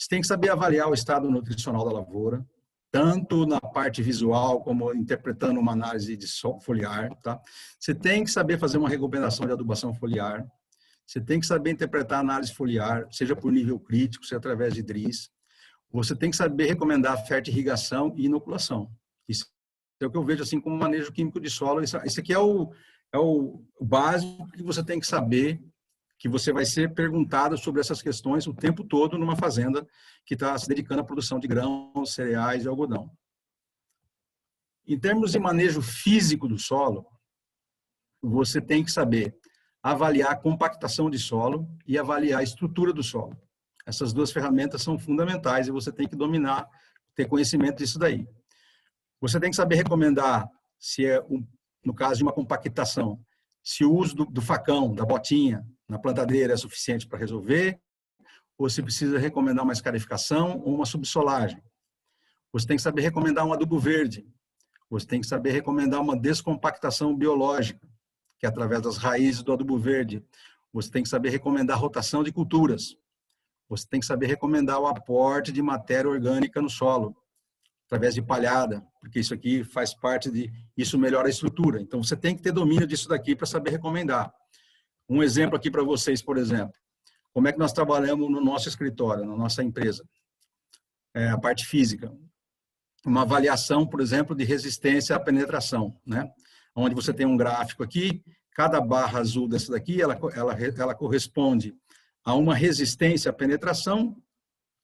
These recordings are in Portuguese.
Você tem que saber avaliar o estado nutricional da lavoura, tanto na parte visual como interpretando uma análise de foliar, tá? Você tem que saber fazer uma recomendação de adubação foliar. Você tem que saber interpretar a análise foliar, seja por nível crítico, seja através de DRIS. Você tem que saber recomendar fertirrigação e inoculação. Isso é o que eu vejo assim como manejo químico de solo. Isso aqui é o básico que você tem que saber, que você vai ser perguntado sobre essas questões o tempo todo numa fazenda que está se dedicando à produção de grãos, cereais e algodão. Em termos de manejo físico do solo, você tem que saber avaliar a compactação de solo e avaliar a estrutura do solo. Essas duas ferramentas são fundamentais e você tem que dominar, ter conhecimento disso daí. Você tem que saber recomendar, se é no caso de uma compactação, se o uso do facão, da botinha, na plantadeira é suficiente para resolver, ou se precisa recomendar uma escarificação ou uma subsolagem. Você tem que saber recomendar um adubo verde. Você tem que saber recomendar uma descompactação biológica, que é através das raízes do adubo verde. Você tem que saber recomendar rotação de culturas. Você tem que saber recomendar o aporte de matéria orgânica no solo, através de palhada, porque isso aqui faz parte de... Isso melhora a estrutura. Então, você tem que ter domínio disso daqui para saber recomendar. Um exemplo aqui para vocês, por exemplo. Como é que nós trabalhamos no nosso escritório, na nossa empresa? A parte física. Uma avaliação, por exemplo, de resistência à penetração, né? Onde você tem um gráfico aqui, cada barra azul dessa daqui, ela corresponde a uma resistência à penetração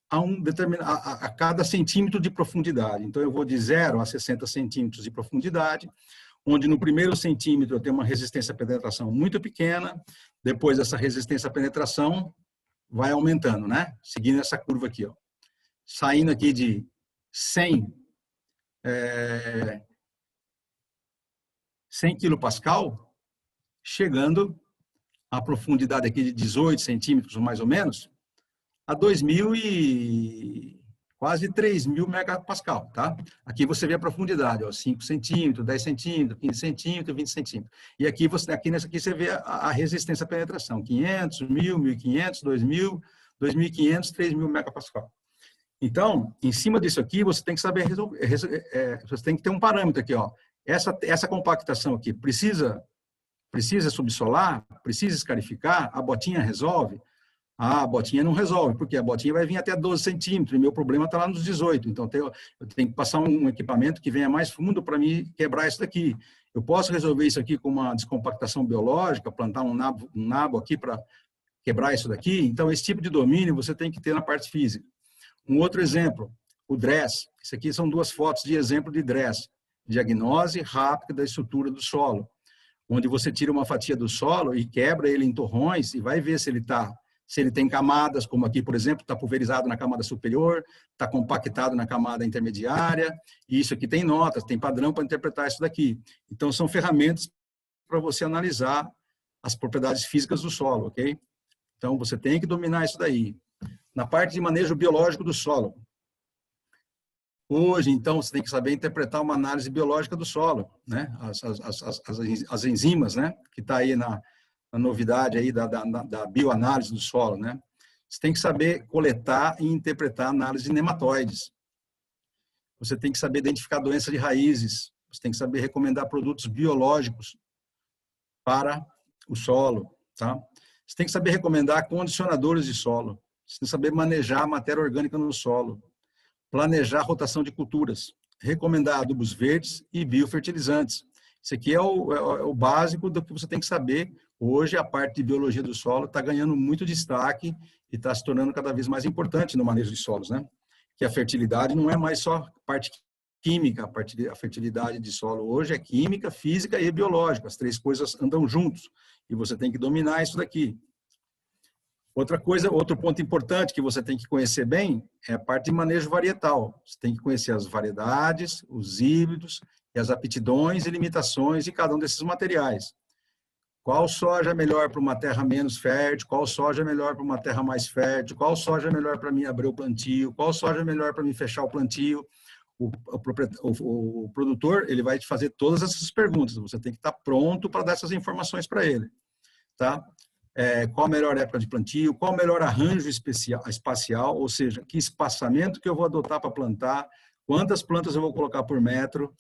a cada centímetro de profundidade. Então, eu vou de 0 a 60 centímetros de profundidade, onde no primeiro centímetro eu tenho uma resistência à penetração muito pequena, depois essa resistência à penetração vai aumentando, né? Seguindo essa curva aqui, ó. Saindo aqui de 100 quilopascal, chegando a profundidade aqui de 18 centímetros, mais ou menos, a 2.000 e quase 3.000 megapascal, tá? Aqui você vê a profundidade, ó, 5 centímetros, 10 centímetros, 15 centímetros, 20 centímetros. E aqui, nessa aqui você vê a resistência à penetração, 500, 1.000, 1.500, 2.000, 2.500, 3.000 megapascal. Então, em cima disso aqui, você tem que saber resolver, você tem que ter um parâmetro aqui, ó. Essa compactação aqui, precisa subsolar, precisa escarificar, a botinha resolve? A botinha não resolve, porque a botinha vai vir até 12 centímetros, e meu problema está lá nos 18. Então, eu tenho que passar um equipamento que venha mais fundo para me quebrar isso daqui. Eu posso resolver isso aqui com uma descompactação biológica, plantar um nabo aqui para quebrar isso daqui. Então, esse tipo de domínio você tem que ter na parte física. Um outro exemplo, o DRESS. Isso aqui são duas fotos de exemplo de DRESS. Diagnose rápida da estrutura do solo. Onde você tira uma fatia do solo e quebra ele em torrões e vai ver se ele tem camadas, como aqui, por exemplo, está pulverizado na camada superior, está compactado na camada intermediária, e isso aqui tem notas, tem padrão para interpretar isso daqui. Então, são ferramentas para você analisar as propriedades físicas do solo, ok? Então, você tem que dominar isso daí. Na parte de manejo biológico do solo. Hoje, então, você tem que saber interpretar uma análise biológica do solo, né? As enzimas, né? Que está aí na novidade aí da bioanálise do solo, né? Você tem que saber coletar e interpretar a análise de nematóides. Você tem que saber identificar doença de raízes. Você tem que saber recomendar produtos biológicos para o solo, tá? Você tem que saber recomendar condicionadores de solo. Você tem que saber manejar a matéria orgânica no solo. Planejar a rotação de culturas. Recomendar adubos verdes e biofertilizantes. Isso aqui é o básico do que você tem que saber. Hoje, a parte de biologia do solo está ganhando muito destaque e está se tornando cada vez mais importante no manejo de solos, né? Que a fertilidade não é mais só parte química, a fertilidade de solo hoje é química, física e biológica. As três coisas andam juntos e você tem que dominar isso daqui. Outra coisa, outro ponto importante que você tem que conhecer bem é a parte de manejo varietal. Você tem que conhecer as variedades, os híbridos e as aptidões e limitações de cada um desses materiais. Qual soja é melhor para uma terra menos fértil? Qual soja é melhor para uma terra mais fértil? Qual soja é melhor para mim abrir o plantio? Qual soja é melhor para mim fechar o plantio? O produtor, ele vai te fazer todas essas perguntas. Você tem que estar pronto para dar essas informações para ele, tá? qual a melhor época de plantio, qual o melhor arranjo espacial, ou seja, que espaçamento que eu vou adotar para plantar, quantas plantas eu vou colocar por metro.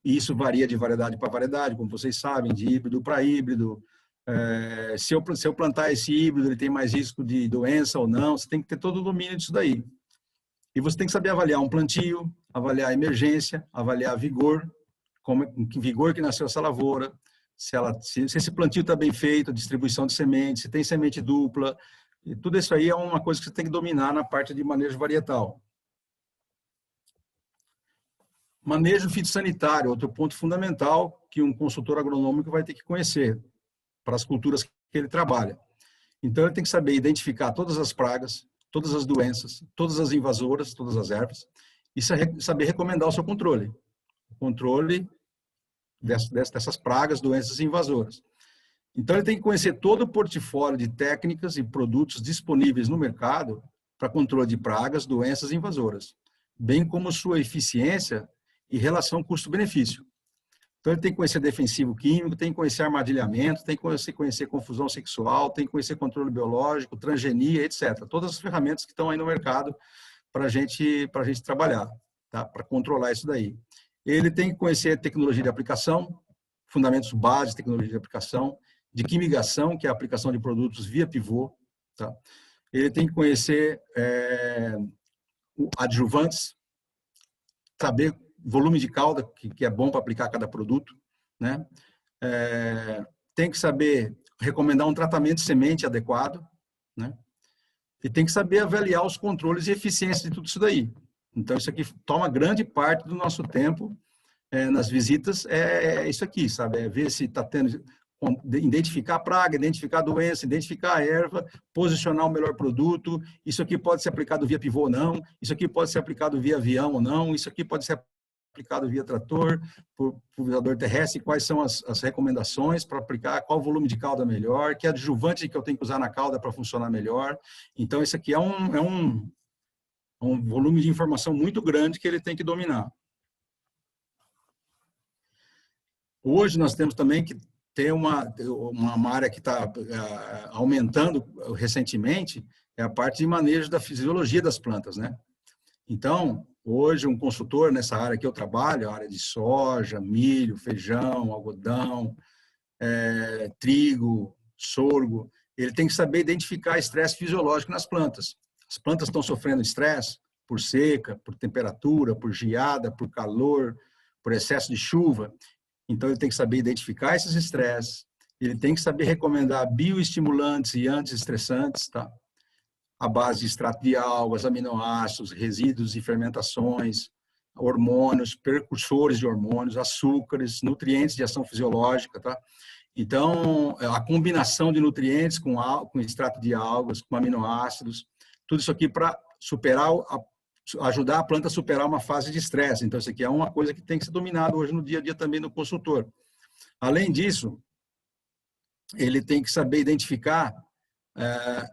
Isso varia de variedade para variedade, como vocês sabem, de híbrido para híbrido. Se eu plantar esse híbrido, ele tem mais risco de doença ou não, você tem que ter todo o domínio disso daí. E você tem que saber avaliar um plantio, avaliar a emergência, avaliar vigor, que vigor que nasceu essa lavoura, se esse plantio está bem feito, a distribuição de sementes, se tem semente dupla, e tudo isso aí é uma coisa que você tem que dominar na parte de manejo varietal. Manejo fitossanitário, outro ponto fundamental que um consultor agronômico vai ter que conhecer para as culturas que ele trabalha. Então, ele tem que saber identificar todas as pragas, todas as doenças, todas as invasoras, todas as ervas, e saber recomendar o seu controle. O controle dessas pragas, doenças e invasoras. Então, ele tem que conhecer todo o portfólio de técnicas e produtos disponíveis no mercado para controle de pragas, doenças e invasoras, bem como sua eficiência e relação custo-benefício. Então, ele tem que conhecer defensivo químico, tem que conhecer armadilhamento, tem que conhecer confusão sexual, tem que conhecer controle biológico, transgenia, etc. Todas as ferramentas que estão aí no mercado para a gente trabalhar, tá? Para controlar isso daí. Ele tem que conhecer tecnologia de aplicação, fundamentos básicos de tecnologia de aplicação, de quimigação, que é a aplicação de produtos via pivô. Tá? Ele tem que conhecer adjuvantes, saber volume de calda, que é bom para aplicar cada produto. Né? Tem que saber recomendar um tratamento de semente adequado. Né? E tem que saber avaliar os controles e eficiência de tudo isso daí. Então, isso aqui toma grande parte do nosso tempo nas visitas, isso aqui, sabe? É ver se está tendo, identificar a praga, identificar a doença, identificar a erva, posicionar o melhor produto. Isso aqui pode ser aplicado via pivô ou não, isso aqui pode ser aplicado via avião ou não, isso aqui pode ser aplicado via trator, pulverizador terrestre, quais são as recomendações para aplicar, qual o volume de calda melhor, que adjuvante que eu tenho que usar na calda para funcionar melhor. Então, isso aqui é um volume de informação muito grande que ele tem que dominar. Hoje nós temos também que ter uma área que está aumentando recentemente, é a parte de manejo da fisiologia das plantas, né? Então, hoje um consultor nessa área que eu trabalho, a área de soja, milho, feijão, algodão, trigo, sorgo, ele tem que saber identificar estresse fisiológico nas plantas. As plantas estão sofrendo estresse por seca, por temperatura, por geada, por calor, por excesso de chuva. Então, ele tem que saber identificar esses estresses, ele tem que saber recomendar bioestimulantes e antiestressantes, tá? A base de extrato de algas, aminoácidos, resíduos e fermentações, hormônios, precursores de hormônios, açúcares, nutrientes de ação fisiológica, tá? Então, a combinação de nutrientes com extrato de algas, com aminoácidos, tudo isso aqui para ajudar a planta a superar uma fase de estresse. Então, isso aqui é uma coisa que tem que ser dominado hoje no dia a dia também do consultor. Além disso, ele tem que saber identificar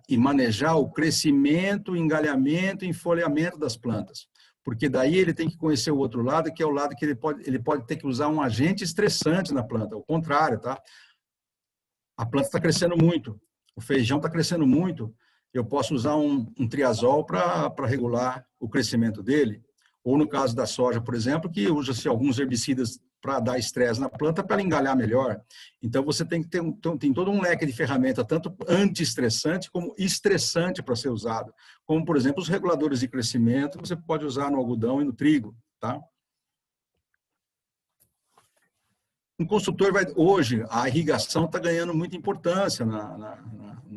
e manejar o crescimento, engalhamento e enfolhamento das plantas. Porque daí ele tem que conhecer o outro lado, que é o lado que ele pode ter que usar um agente estressante na planta. Ao contrário, tá? A planta está crescendo muito, o feijão está crescendo muito, eu posso usar um triazol para regular o crescimento dele. Ou no caso da soja, por exemplo, que usa-se alguns herbicidas para dar estresse na planta para ela engalhar melhor. Então, você tem que ter tem todo um leque de ferramenta, tanto anti-estressante como estressante para ser usado. Como, por exemplo, os reguladores de crescimento, você pode usar no algodão e no trigo. Tá? Um consultor hoje, a irrigação está ganhando muita importância na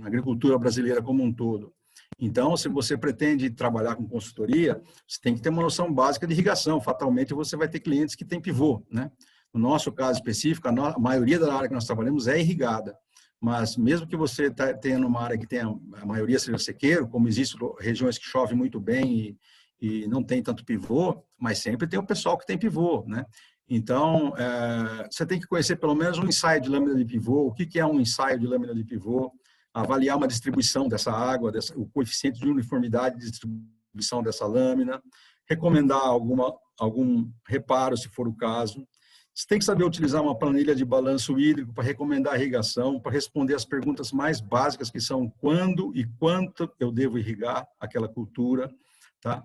agricultura brasileira como um todo. Então, se você pretende trabalhar com consultoria, você tem que ter uma noção básica de irrigação. Fatalmente, você vai ter clientes que têm pivô, né? No nosso caso específico, a maioria da área que nós trabalhamos é irrigada. Mas mesmo que você tenha numa área que tenha, a maioria seja sequeiro, como existem regiões que chove muito bem e não tem tanto pivô, mas sempre tem o pessoal que tem pivô, né? Então, você tem que conhecer pelo menos um ensaio de lâmina de pivô, o que é um ensaio de lâmina de pivô, avaliar uma distribuição dessa água, o coeficiente de uniformidade de distribuição dessa lâmina, recomendar algum reparo, se for o caso. Você tem que saber utilizar uma planilha de balanço hídrico para recomendar a irrigação, para responder as perguntas mais básicas, que são quando e quanto eu devo irrigar aquela cultura, tá?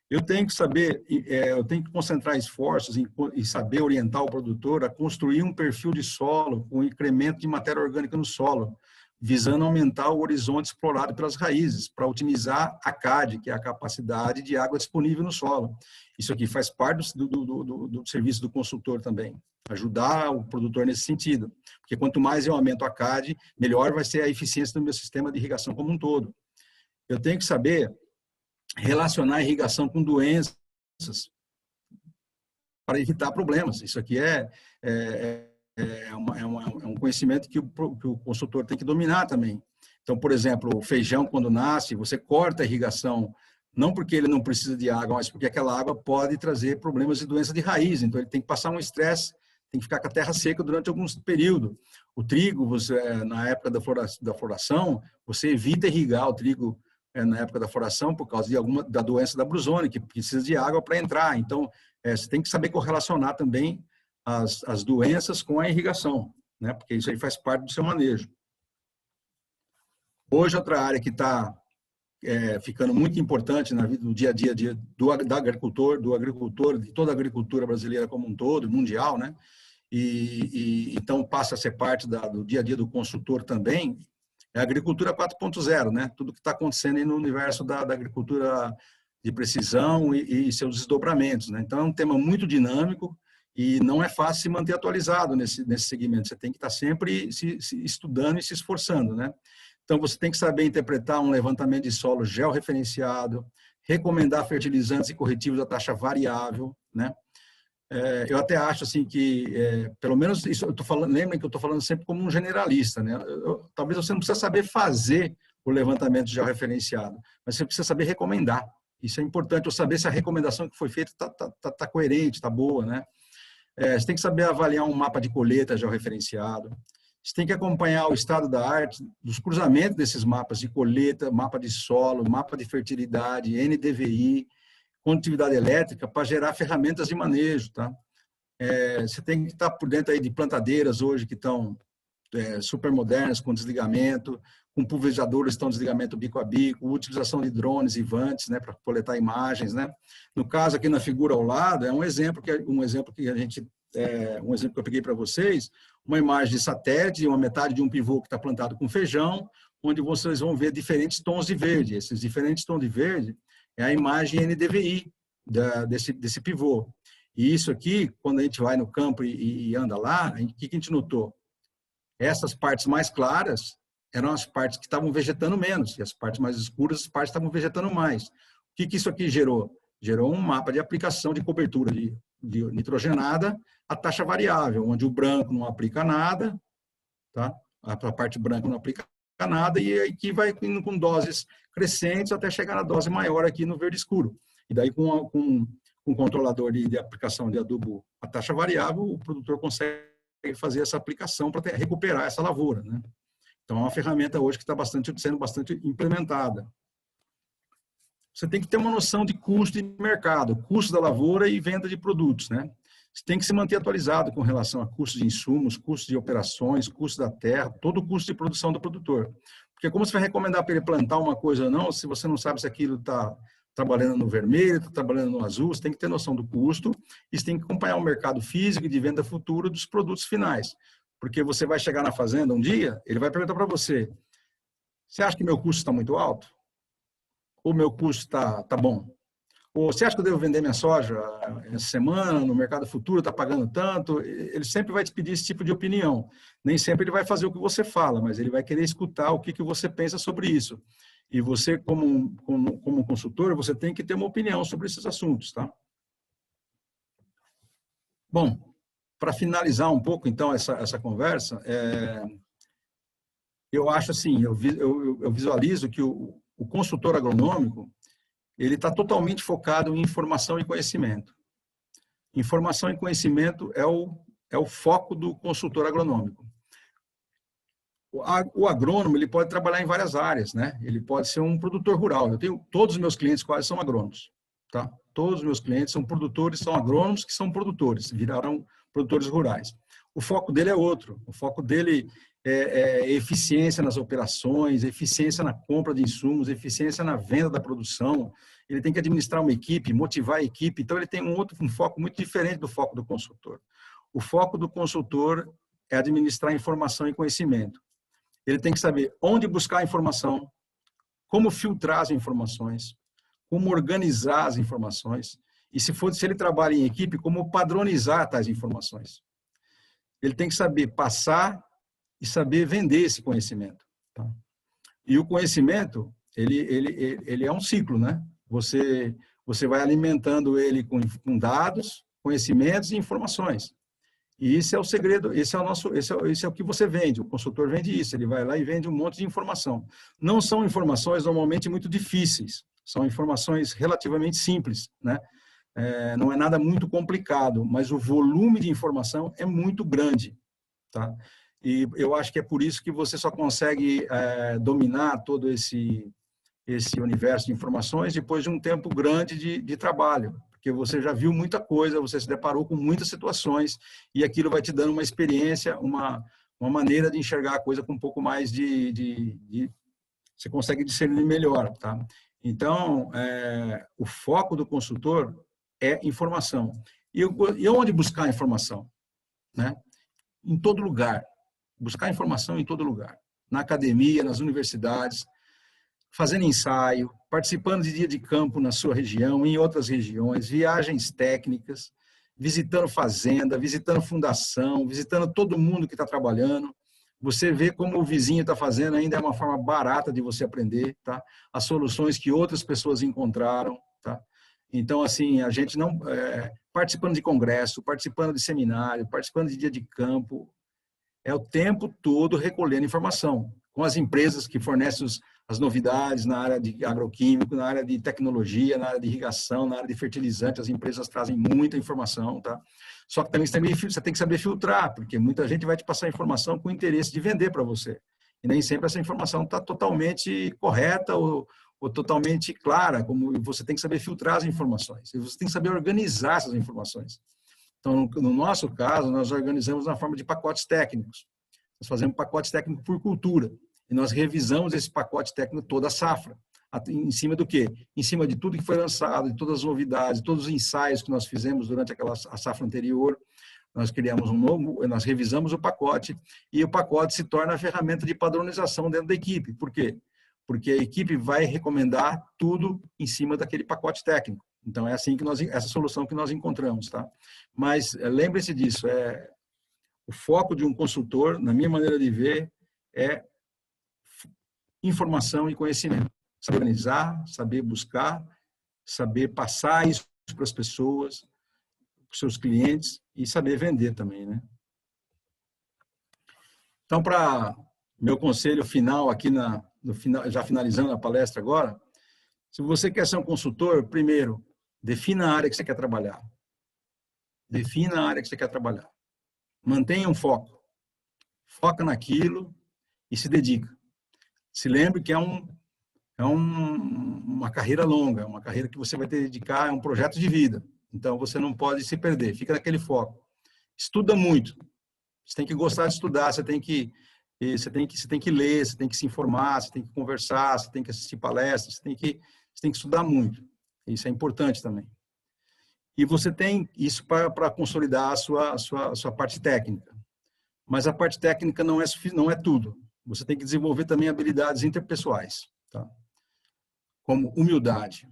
Eu tenho que saber, eu tenho que concentrar esforços em saber orientar o produtor a construir um perfil de solo com incremento de matéria orgânica no solo, visando aumentar o horizonte explorado pelas raízes, para otimizar a CAD, que é a capacidade de água disponível no solo. Isso aqui faz parte do serviço do consultor também, ajudar o produtor nesse sentido, porque quanto mais eu aumento a CAD, melhor vai ser a eficiência do meu sistema de irrigação como um todo. Eu tenho que saber relacionar a irrigação com doenças para evitar problemas. Isso aqui é um conhecimento que o consultor tem que dominar também. Então, por exemplo, o feijão, quando nasce, você corta a irrigação, não porque ele não precisa de água, mas porque aquela água pode trazer problemas de doença de raiz. Então, ele tem que passar um estresse, tem que ficar com a terra seca durante alguns períodos. O trigo, na época da floração, você evita irrigar o trigo na época da floração por causa da doença da brusone, que precisa de água para entrar. Então, você tem que saber correlacionar também as doenças com a irrigação, né? Porque isso aí faz parte do seu manejo. Hoje, outra área que está ficando muito importante na vida do dia a dia do agricultor, de toda a agricultura brasileira como um todo, mundial, né? Então passa a ser parte do dia a dia do consultor também, é a agricultura 4.0, né? Tudo que está acontecendo aí no universo da agricultura de precisão e seus desdobramentos, né? Então é um tema muito dinâmico e não é fácil se manter atualizado nesse segmento. Você tem que estar sempre se estudando e se esforçando, né? Então, você tem que saber interpretar um levantamento de solo georreferenciado, recomendar fertilizantes e corretivos a taxa variável, né? Eu até acho assim que, pelo menos, isso eu estou falando, lembrem que eu estou falando sempre como um generalista, né? Talvez você não precisa saber fazer o levantamento georreferenciado, mas você precisa saber recomendar. Isso é importante, eu saber se a recomendação que foi feita está coerente, está boa, né? Você tem que saber avaliar um mapa de colheita georreferenciado. Você tem que acompanhar o estado da arte, dos cruzamentos desses mapas de colheita, mapa de solo, mapa de fertilidade, NDVI, condutividade elétrica, para gerar ferramentas de manejo, tá? Você tem que estar por dentro aí de plantadeiras hoje que estão super modernas, com desligamento, com pulverizadores que estão desligamento bico a bico, utilização de drones e vantes, né, para coletar imagens, né? No caso aqui na figura ao lado, é um exemplo que a gente um exemplo que eu peguei para vocês, uma imagem de satélite, uma metade de um pivô que está plantado com feijão, onde vocês vão ver diferentes tons de verde. Esses diferentes tons de verde é a imagem NDVI desse pivô. E isso aqui, quando a gente vai no campo e anda lá, o que a gente notou? Essas partes mais claras eram as partes que estavam vegetando menos, e as partes mais escuras, as partes que estavam vegetando mais. O que isso aqui gerou? Gerou um mapa de aplicação de cobertura de nitrogenada a taxa variável, onde o branco não aplica nada, tá? A parte branca não aplica nada, e aqui vai indo com doses crescentes até chegar na dose maior aqui no verde escuro. E daí, com um controlador de aplicação de adubo a taxa variável, o produtor consegue fazer essa aplicação para recuperar essa lavoura, né? Então, é uma ferramenta hoje que está sendo bastante implementada. Você tem que ter uma noção de custo de mercado, custo da lavoura e venda de produtos, né? Você tem que se manter atualizado com relação a custos de insumos, custos de operações, custo da terra, todo o custo de produção do produtor. Porque como você vai recomendar para ele plantar uma coisa ou não, se você não sabe se aquilo está trabalhando no vermelho, está trabalhando no azul, você tem que ter noção do custo e você tem que acompanhar o mercado físico e de venda futura dos produtos finais. Porque você vai chegar na fazenda um dia, ele vai perguntar para você, você acha que meu custo está muito alto? Ou meu custo está bom? Ou você acha que eu devo vender minha soja essa semana, no mercado futuro, está pagando tanto? Ele sempre vai te pedir esse tipo de opinião. Nem sempre ele vai fazer o que você fala, mas ele vai querer escutar o que você pensa sobre isso. E você, como consultor, você tem que ter uma opinião sobre esses assuntos, tá? Bom, para finalizar um pouco, então, essa conversa, eu acho assim, eu visualizo que o consultor agronômico, ele está totalmente focado em informação e conhecimento. Informação e conhecimento é o foco do consultor agronômico. O agrônomo, ele pode trabalhar em várias áreas, né? Ele pode ser um produtor rural. Todos os meus clientes quase são agrônomos, tá? Todos os meus clientes são produtores, são agrônomos que são produtores, viraram produtores rurais. O foco dele é outro, o foco dele é eficiência nas operações, eficiência na compra de insumos, eficiência na venda da produção. Ele tem que administrar uma equipe, motivar a equipe, então ele tem um foco muito diferente do foco do consultor. O foco do consultor é administrar informação e conhecimento. Ele tem que saber onde buscar a informação, como filtrar as informações, como organizar as informações, e se ele trabalha em equipe, como padronizar tais informações. Ele tem que saber passar e saber vender esse conhecimento. Tá? E o conhecimento, ele é um ciclo, né? Você vai alimentando ele com dados, conhecimentos e informações. E esse é o segredo, esse é o que você vende, o consultor vende isso, ele vai lá e vende um monte de informação. Não são informações normalmente muito difíceis, são informações relativamente simples, né? Não é nada muito complicado, mas o volume de informação é muito grande, tá? E eu acho que é por isso que você só consegue dominar todo esse universo de informações depois de um tempo grande de trabalho, porque você já viu muita coisa, você se deparou com muitas situações e aquilo vai te dando uma experiência, uma maneira de enxergar a coisa com um pouco mais você consegue discernir melhor, tá? Então, o foco do consultor é informação. E onde buscar informação? Né? Em todo lugar. Buscar informação em todo lugar. Na academia, nas universidades, fazendo ensaio, participando de dia de campo na sua região, em outras regiões, viagens técnicas, visitando fazenda, visitando fundação, visitando todo mundo que está trabalhando. Você vê como o vizinho está fazendo, ainda é uma forma barata de você aprender, tá? As soluções que outras pessoas encontraram, tá? Então, assim, a gente não... participando de congresso, participando de seminário, participando de dia de campo, é o tempo todo recolhendo informação com as empresas que fornecem as novidades na área de agroquímico, na área de tecnologia, na área de irrigação, na área de fertilizante. As empresas trazem muita informação, tá? Só que também você tem que saber filtrar, porque muita gente vai te passar informação com interesse de vender para você. E nem sempre essa informação está totalmente correta ou totalmente clara, como você tem que saber filtrar as informações. E você tem que saber organizar essas informações. Então, no nosso caso, nós organizamos na forma de pacotes técnicos. Nós fazemos pacotes técnicos por cultura. E nós revisamos esse pacote técnico toda a safra. Em cima do quê? Em cima de tudo que foi lançado, de todas as novidades, todos os ensaios que nós fizemos durante a safra anterior. Nós criamos nós revisamos o pacote e o pacote se torna a ferramenta de padronização dentro da equipe. Por quê? Porque a equipe vai recomendar tudo em cima daquele pacote técnico. Então, é assim que essa solução que nós encontramos, tá? Mas lembre-se disso, o foco de um consultor, na minha maneira de ver, é informação e conhecimento. Saber organizar, saber buscar, saber passar isso para as pessoas, para os seus clientes e saber vender também, né? Então, para meu conselho final aqui no final, já finalizando a palestra agora, se você quer ser um consultor, primeiro, defina a área que você quer trabalhar. Defina a área que você quer trabalhar. Mantenha um foco. Foca naquilo e se dedica. Se lembre que é uma carreira longa, é uma carreira que você vai ter que dedicar, é um projeto de vida. Então, você não pode se perder. Fica naquele foco. Estuda muito. Você tem que gostar de estudar, você tem que ler, você tem que se informar, você tem que conversar, você tem que assistir palestras, você tem que estudar muito. Isso é importante também. E você tem isso para consolidar a sua parte técnica. Mas a parte técnica não é tudo. Você tem que desenvolver também habilidades interpessoais, tá? Como humildade.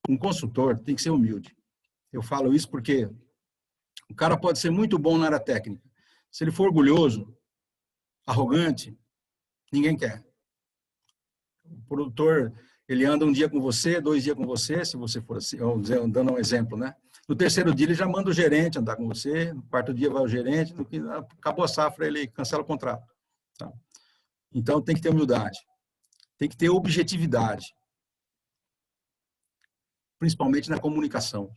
Um consultor tem que ser humilde. Eu falo isso porque o cara pode ser muito bom na área técnica. Se ele for orgulhoso, arrogante, ninguém quer. O produtor, ele anda um dia com você, 2 dias com você, se você for assim, dando um exemplo, né? No 3º dia, ele já manda o gerente andar com você, no 4º dia vai o gerente, acabou a safra, ele cancela o contrato. Tá? Então, tem que ter humildade. Tem que ter objetividade. Principalmente na comunicação.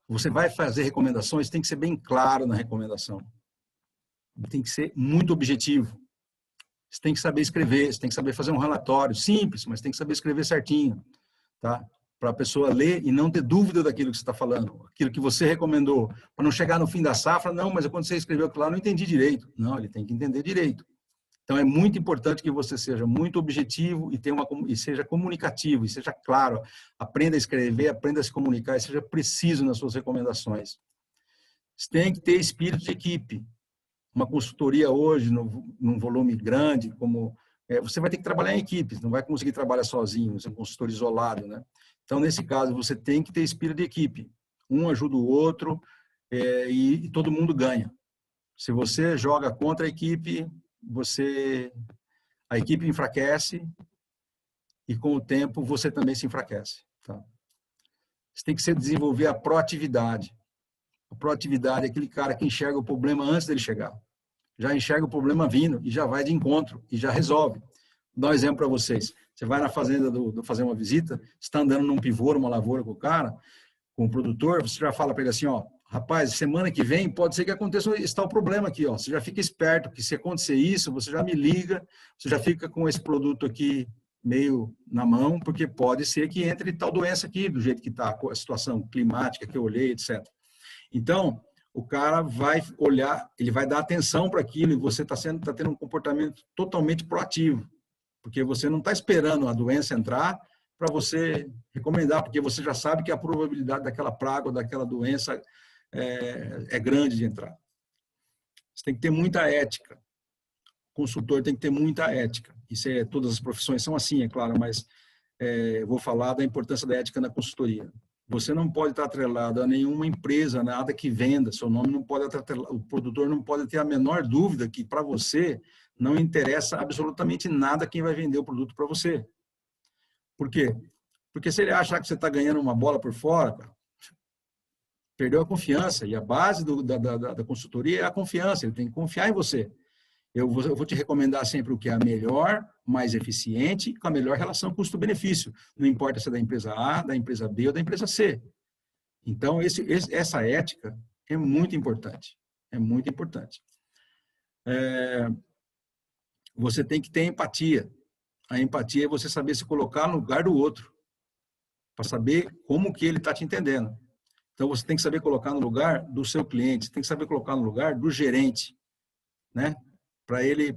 Você vai fazer recomendações, tem que ser bem claro na recomendação. Tem que ser muito objetivo. Você tem que saber escrever, você tem que saber fazer um relatório simples, mas tem que saber escrever certinho, tá? para a pessoa ler e não ter dúvida daquilo que você está falando, aquilo que você recomendou, para não chegar no fim da safra, não, mas quando você escreveu aquilo lá, eu não entendi direito. Não, ele tem que entender direito. Então, é muito importante que você seja muito objetivo e seja comunicativo, e seja claro. Aprenda a escrever, aprenda a se comunicar, e seja preciso nas suas recomendações. Você tem que ter espírito de equipe. Uma consultoria hoje, num volume grande, você vai ter que trabalhar em equipes, não vai conseguir trabalhar sozinho, você é um consultor isolado, né? Então, nesse caso, você tem que ter espírito de equipe. Um ajuda o outro e todo mundo ganha. Se você joga contra a equipe, a equipe enfraquece e, com o tempo, você também se enfraquece. Tá? Você tem que desenvolver a proatividade. A proatividade é aquele cara que enxerga o problema antes dele chegar. Já enxerga o problema vindo e já vai de encontro e já resolve. Vou dar um exemplo para vocês. Você vai na fazenda fazer uma visita, você está andando num pivô, numa lavoura com o cara, com o produtor, você já fala para ele assim, ó, rapaz, semana que vem pode ser que aconteça esse tal problema aqui, ó. Você já fica esperto que se acontecer isso, você já me liga, você já fica com esse produto aqui meio na mão, porque pode ser que entre tal doença aqui, do jeito que está a situação climática que eu olhei, etc. Então, o cara vai olhar, ele vai dar atenção para aquilo e você está tendo um comportamento totalmente proativo, porque você não está esperando a doença entrar para você recomendar, porque você já sabe que a probabilidade daquela praga ou daquela doença é grande de entrar. Você tem que ter muita ética. O consultor tem que ter muita ética. Todas as profissões são assim, é claro, mas eu vou falar da importância da ética na consultoria. Você não pode estar atrelado a nenhuma empresa, nada que venda, seu nome não pode estar atrelado, o produtor não pode ter a menor dúvida que para você não interessa absolutamente nada quem vai vender o produto para você. Por quê? Porque se ele achar que você está ganhando uma bola por fora, cara, perdeu a confiança, e a base da consultoria é a confiança, ele tem que confiar em você. Eu vou te recomendar sempre o que é a melhor, mais eficiente, com a melhor relação custo-benefício. Não importa se é da empresa A, da empresa B ou da empresa C. Então, essa ética é muito importante. É muito importante. Você tem que ter empatia. A empatia é você saber se colocar no lugar do outro, para saber como que ele está te entendendo. Então, você tem que saber colocar no lugar do seu cliente, tem que saber colocar no lugar do gerente, né?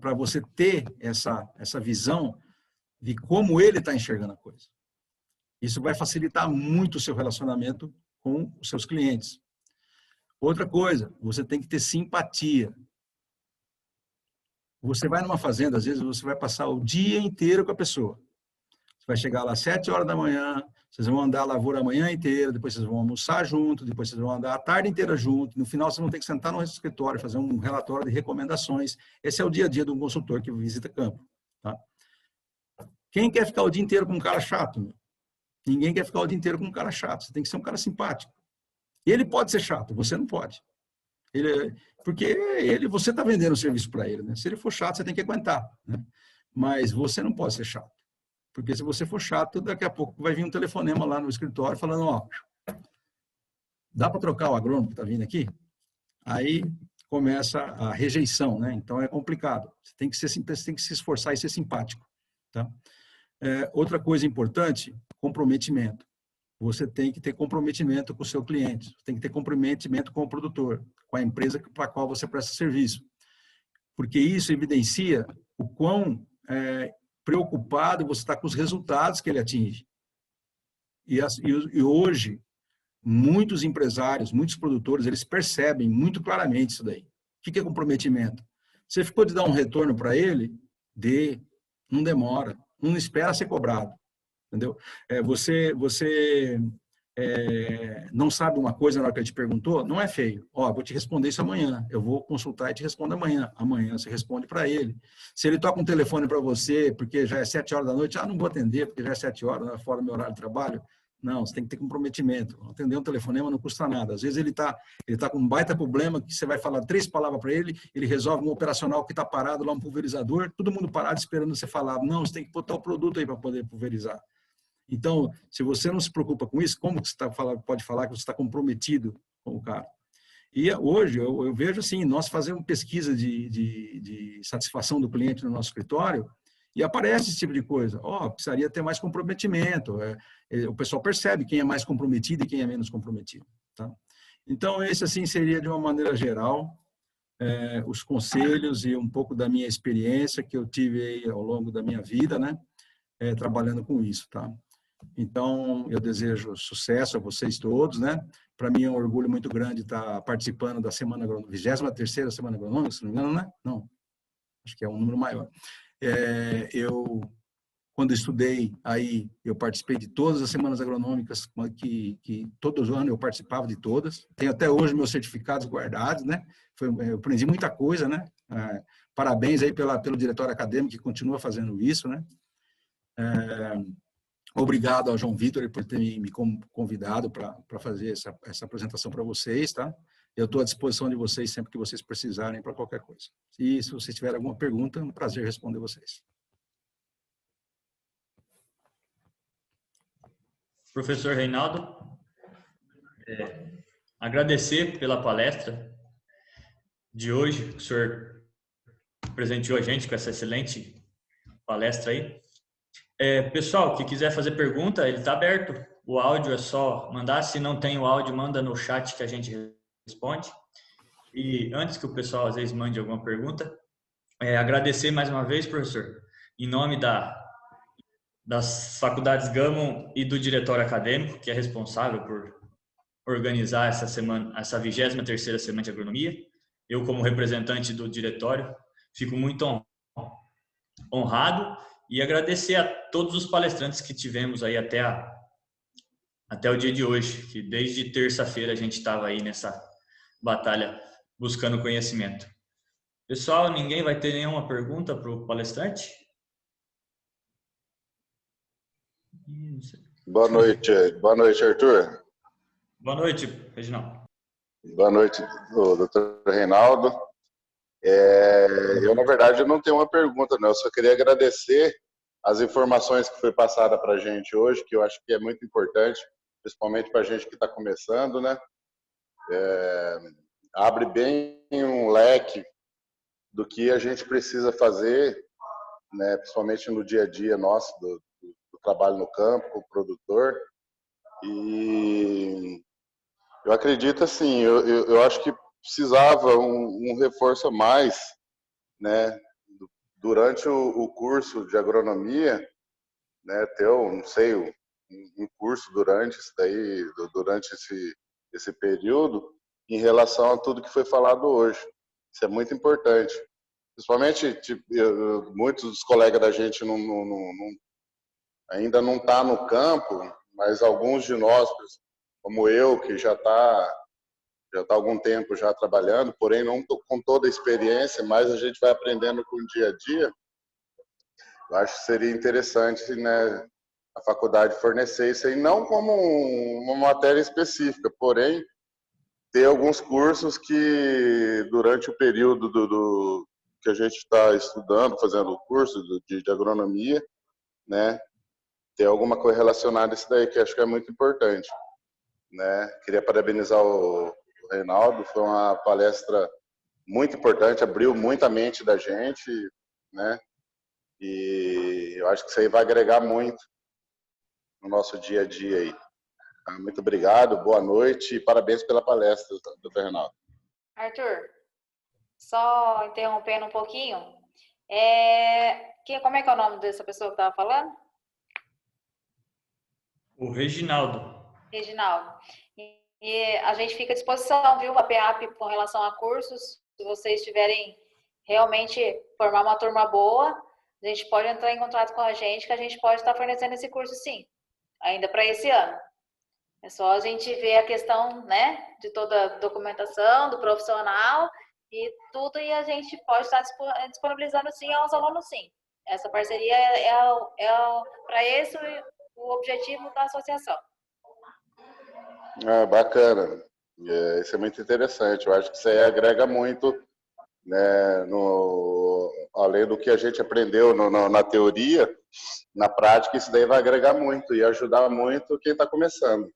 Para você ter essa visão de como ele está enxergando a coisa. Isso vai facilitar muito o seu relacionamento com os seus clientes. Outra coisa, você tem que ter simpatia. Você vai numa fazenda, às vezes você vai passar o dia inteiro com a pessoa. Você vai chegar lá às 7 horas da manhã, vocês vão andar a lavoura a manhã inteira, depois vocês vão almoçar junto, depois vocês vão andar a tarde inteira junto, no final vocês vão ter que sentar no escritório, fazer um relatório de recomendações. Esse é o dia a dia de um consultor que visita campo. Tá? Quem quer ficar o dia inteiro com um cara chato? Meu? Ninguém quer ficar o dia inteiro com um cara chato, você tem que ser um cara simpático. Ele pode ser chato, você não pode. Porque você está vendendo o serviço para ele. Né? Se ele for chato, você tem que aguentar. Né? Mas você não pode ser chato. Porque se você for chato, daqui a pouco vai vir um telefonema lá no escritório falando, ó, dá para trocar o agrônomo que está vindo aqui? Aí começa a rejeição, né? Então é complicado. Você tem que se esforçar e ser simpático. Tá? Outra coisa importante, comprometimento. Você tem que ter comprometimento com o seu cliente, você tem que ter comprometimento com o produtor, com a empresa para a qual você presta serviço. Porque isso evidencia o quão preocupado você está com os resultados que ele atinge. E hoje, muitos empresários, muitos produtores, eles percebem muito claramente isso daí. O que é comprometimento? Você ficou de dar um retorno para ele? Não demora, não espera ser cobrado. Entendeu? Você não sabe uma coisa na hora que ele te perguntou, não é feio. Ó, vou te responder isso amanhã. Eu vou consultar e te respondo amanhã. Amanhã você responde para ele. Se ele toca um telefone para você, porque já é 7 horas da noite, não vou atender, porque já é 7 horas, não é fora do meu horário de trabalho. Não, você tem que ter comprometimento. Atender um telefonema não custa nada. Às vezes ele tá com um baita problema que você vai falar 3 palavras para ele, ele resolve um operacional que está parado lá, um pulverizador, todo mundo parado esperando você falar. Não, você tem que botar o produto aí para poder pulverizar. Então, se você não se preocupa com isso, como que você pode falar que você está comprometido com o cara? E hoje, eu vejo assim, nós fazemos pesquisa de satisfação do cliente no nosso escritório E aparece esse tipo de coisa. Precisaria ter mais comprometimento. O pessoal percebe quem é mais comprometido e quem é menos comprometido. Tá? Então, esse assim seria, de uma maneira geral, os conselhos e um pouco da minha experiência que eu tive aí ao longo da minha vida, né? Trabalhando com isso, tá? Então, eu desejo sucesso a vocês todos, né? Para mim é um orgulho muito grande estar participando da Semana Agronômica, 23ª Semana Agronômica, se não me engano, né? Não, acho que é um número maior. Quando estudei aí, eu participei de todas as semanas agronômicas, que todos os anos eu participava de todas. Tenho até hoje meus certificados guardados, né? Eu aprendi muita coisa, né? Parabéns aí pelo diretório acadêmico que continua fazendo isso, né? Obrigado ao João Vitor por ter me convidado para fazer essa apresentação para vocês, tá? Eu estou à disposição de vocês sempre que vocês precisarem para qualquer coisa. E se vocês tiverem alguma pergunta, é um prazer responder vocês. Professor Reinaldo, agradecer pela palestra de hoje, que o senhor presenteou a gente com essa excelente palestra aí. Pessoal, que quiser fazer pergunta, ele está aberto. O áudio é só mandar. Se não tem o áudio, manda no chat que a gente responde. E antes que o pessoal às vezes mande alguma pergunta, agradecer mais uma vez, professor, em nome das faculdades Gammon e do diretório acadêmico, que é responsável por organizar essa semana, essa 23ª Semana de Agronomia. Eu, como representante do diretório, fico muito honrado e agradecer a todos os palestrantes que tivemos aí até o dia de hoje, que desde terça-feira a gente estava aí nessa batalha buscando conhecimento. Pessoal, ninguém vai ter nenhuma pergunta para o palestrante? Boa noite, Arthur. Boa noite, Reginaldo. Boa noite, doutor Reinaldo. Eu, na verdade, não tenho uma pergunta, não. Eu só queria agradecer as informações que foi passada para a gente hoje, que eu acho que é muito importante, principalmente para a gente que está começando, né? Abre bem um leque do que a gente precisa fazer, né? Principalmente no dia a dia nosso, do trabalho no campo, com o produtor. E eu acredito, assim, eu acho que precisava um reforço a mais, né? Durante o curso de agronomia, né? Ter, não sei, um curso durante isso daí, durante esse período, em relação a tudo que foi falado hoje. Isso é muito importante. Principalmente, tipo, muitos dos colegas da gente ainda não está no campo, mas alguns de nós, como eu, que já está há algum tempo já trabalhando, porém não com toda a experiência, mas a gente vai aprendendo com o dia a dia. Eu acho que seria interessante, né, a faculdade fornecer isso aí, não como uma matéria específica, porém ter alguns cursos que durante o período que a gente está estudando, fazendo o curso de agronomia, né, ter alguma coisa relacionada a isso daí, que acho que é muito importante, né? Queria parabenizar o Reinaldo, foi uma palestra muito importante, abriu muita mente da gente, né? E eu acho que isso aí vai agregar muito no nosso dia a dia aí. Muito obrigado, boa noite e parabéns pela palestra, doutor Reinaldo. Arthur, só interrompendo um pouquinho, como é que é o nome dessa pessoa que estava falando? O Reginaldo. Reginaldo. E a gente fica à disposição, viu, a PEAP, com relação a cursos. Se vocês tiverem realmente formar uma turma boa, a gente pode entrar em contato com a gente, que a gente pode estar fornecendo esse curso sim, ainda para esse ano. É só a gente ver a questão, né, de toda a documentação, do profissional e tudo, e a gente pode estar disponibilizando sim aos alunos sim. Essa parceria para esse o objetivo da associação. Bacana. Isso é muito interessante. Eu acho que isso aí agrega muito, né, além do que a gente aprendeu na teoria, na prática, isso daí vai agregar muito e ajudar muito quem está começando.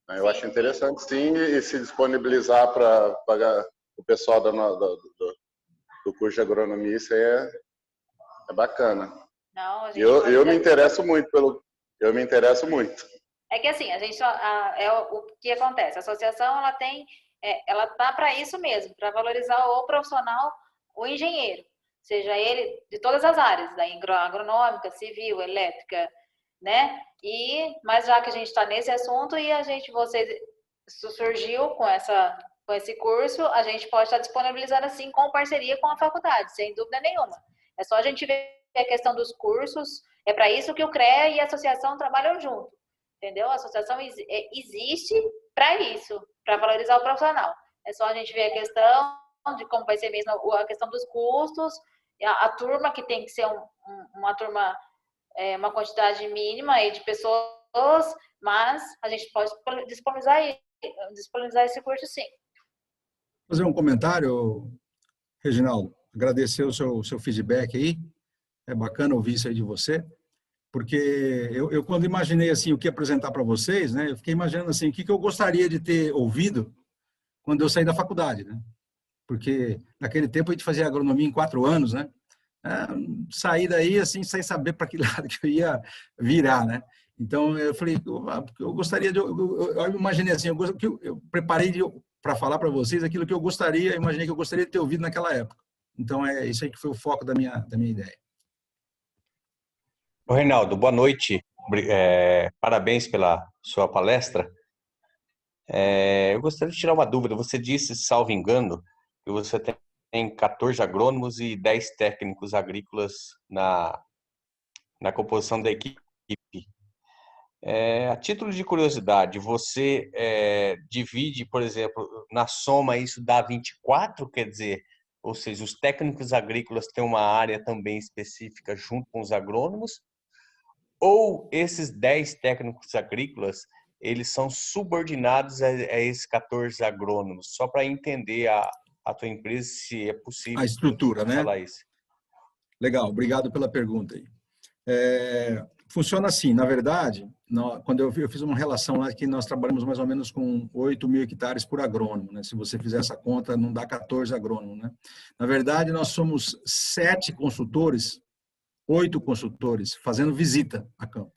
Eu acho interessante, sim, e se disponibilizar para pagar o pessoal do curso de agronomia, isso aí é bacana. Não, a gente Eu me interesso muito eu me interesso muito. É que assim, a gente o que acontece? A associação ela tá para isso mesmo, para valorizar o profissional, o engenheiro, seja ele de todas as áreas, da agronômica, civil, elétrica, né? Mas já que a gente está nesse assunto e você surgiu com esse curso, a gente pode estar disponibilizando assim com parceria com a faculdade, sem dúvida nenhuma. É só a gente ver a questão dos cursos, é para isso que o CREA e a associação trabalham junto. Entendeu? A associação existe para isso, para valorizar o profissional. É só a gente ver a questão de como vai ser mesmo a questão dos custos, a turma que tem que ser uma turma, uma quantidade mínima aí de pessoas, mas a gente pode disponibilizar esse curso sim. Vou fazer um comentário, Reginaldo. Agradecer o seu feedback aí. É bacana ouvir isso aí de você. Porque eu quando imaginei assim o que apresentar para vocês, né, eu fiquei imaginando assim o que eu gostaria de ter ouvido quando eu saí da faculdade, né? Porque naquele tempo a gente fazia agronomia em 4 anos, né? Saí daí assim sem saber para que lado que eu ia virar, né? Então eu falei, eu gostaria de, eu imaginei assim, eu preparei para falar para vocês aquilo que eu gostaria, imaginei que eu gostaria de ter ouvido naquela época. Então é isso aí que foi o foco da minha ideia. Ô, Reinaldo, boa noite. Parabéns pela sua palestra. Eu gostaria de tirar uma dúvida. Você disse, salvo engano, que você tem 14 agrônomos e 10 técnicos agrícolas na composição da equipe. A título de curiosidade, você divide, por exemplo, na soma isso dá 24, quer dizer, ou seja, os técnicos agrícolas têm uma área também específica junto com os agrônomos? Ou esses 10 técnicos agrícolas, eles são subordinados a esses 14 agrônomos? Só para entender a tua empresa, se é possível. A estrutura, né? Falar isso. Legal, obrigado pela pergunta aí. Funciona assim, na verdade, quando eu fiz uma relação lá que nós trabalhamos mais ou menos com 8.000 hectares por agrônomo, né? Se você fizer essa conta, não dá 14 agrônomos, né? Na verdade, nós somos 7 consultores, 8 consultores fazendo visita a campo.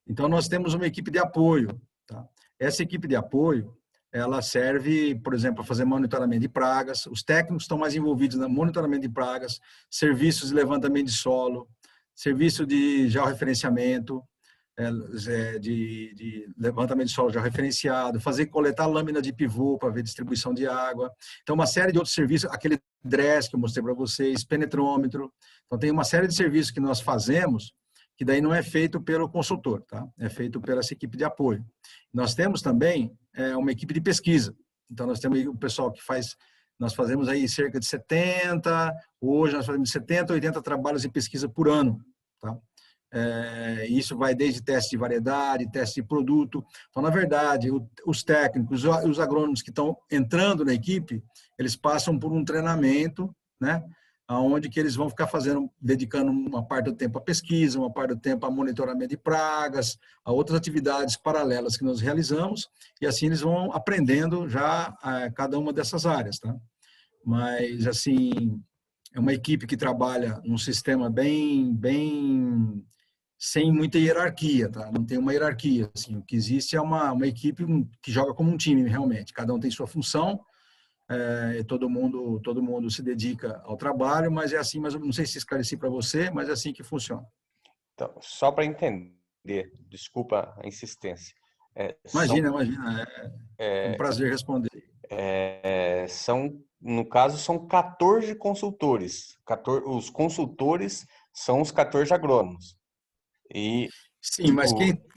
Então, nós temos uma equipe de apoio. Tá? Essa equipe de apoio, ela serve, por exemplo, para fazer monitoramento de pragas. Os técnicos estão mais envolvidos no monitoramento de pragas, serviços de levantamento de solo, serviço de georreferenciamento, de levantamento de solo georreferenciado, coletar lâmina de pivô para ver distribuição de água. Então, uma série de outros serviços, aquele DRESS que eu mostrei para vocês, penetrômetro. Então, tem uma série de serviços que nós fazemos que daí não é feito pelo consultor, tá? É feito pela essa equipe de apoio. Nós temos também uma equipe de pesquisa. Então, nós temos aí o pessoal que nós fazemos aí cerca de 70, hoje nós fazemos 70, 80 trabalhos de pesquisa por ano, tá? Isso vai desde teste de variedade, teste de produto. Então, na verdade, os técnicos, os agrônomos que estão entrando na equipe, eles passam por um treinamento, né? Onde que eles vão ficar dedicando uma parte do tempo à pesquisa, uma parte do tempo a monitoramento de pragas, a outras atividades paralelas que nós realizamos, e assim eles vão aprendendo já cada uma dessas áreas, tá? Mas, assim, é uma equipe que trabalha num sistema bem sem muita hierarquia, tá? Não tem uma hierarquia, assim, o que existe é uma equipe que joga como um time, realmente, cada um tem sua função, todo mundo se dedica ao trabalho, mas é assim, mas eu não sei se esclareci para você, mas é assim que funciona. Então, só para entender, desculpa a insistência. Imagina, é um prazer responder. No caso, são 14 consultores. Os consultores são os 14 agrônomos. Sim, mas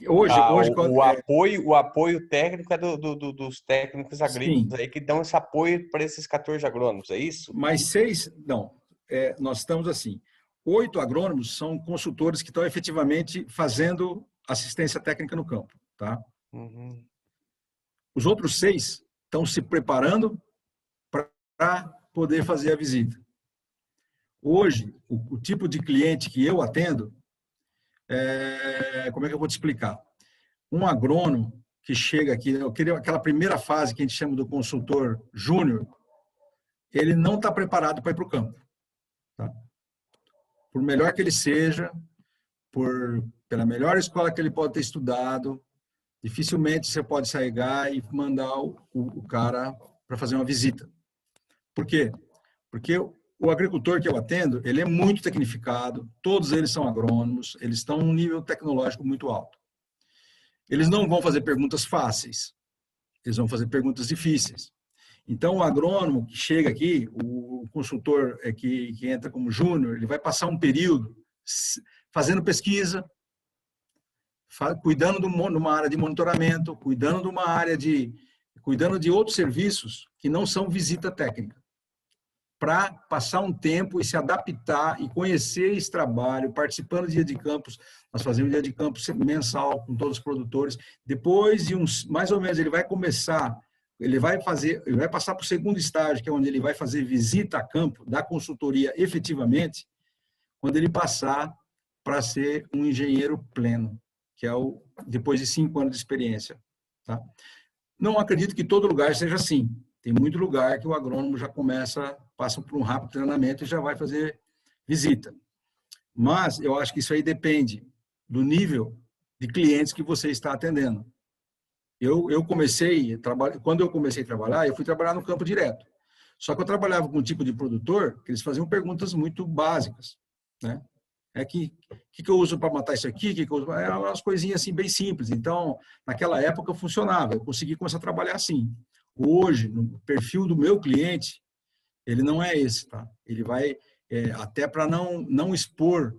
o apoio técnico é dos técnicos agrícolas aí que dão esse apoio para esses 14 agrônomos, é isso? Mas nós estamos assim, 8 agrônomos são consultores que estão efetivamente fazendo assistência técnica no campo, tá? Uhum. Os outros 6 estão se preparando para poder fazer a visita. Hoje, o tipo de cliente que eu atendo, como é que eu vou te explicar? Um agrônomo que chega aqui, aquela primeira fase que a gente chama do consultor júnior, ele não está preparado para ir para o campo. Tá? Por melhor que ele seja, pela melhor escola que ele pode ter estudado, dificilmente você pode sair e mandar o cara para fazer uma visita. Por quê? Porque o agricultor que eu atendo, ele é muito tecnificado, todos eles são agrônomos, eles estão num nível tecnológico muito alto. Eles não vão fazer perguntas fáceis, eles vão fazer perguntas difíceis. Então, o agrônomo que chega aqui, o consultor que entra como júnior, ele vai passar um período fazendo pesquisa, cuidando de uma área de monitoramento, cuidando de outros serviços que não são visita técnica, para passar um tempo e se adaptar e conhecer esse trabalho, participando do dia de campos. Nós fazemos dia de campos mensal com todos os produtores. Depois de mais ou menos, ele vai passar para o segundo estágio, que é onde ele vai fazer visita a campo, da consultoria efetivamente, quando ele passar para ser um engenheiro pleno, que é depois de 5 anos de experiência. Tá? Não acredito que todo lugar seja assim. Tem muito lugar que o agrônomo já passa por um rápido treinamento e já vai fazer visita. Mas eu acho que isso aí depende do nível de clientes que você está atendendo. Quando eu comecei a trabalhar, eu fui trabalhar no campo direto. Só que eu trabalhava com um tipo de produtor que eles faziam perguntas muito básicas, né? Que eu uso para matar isso aqui? Que eu uso? Umas coisinhas assim bem simples. Então, naquela época funcionava. Eu consegui começar a trabalhar assim. Hoje, no perfil do meu cliente, ele não é esse, tá? Ele vai, até para não expor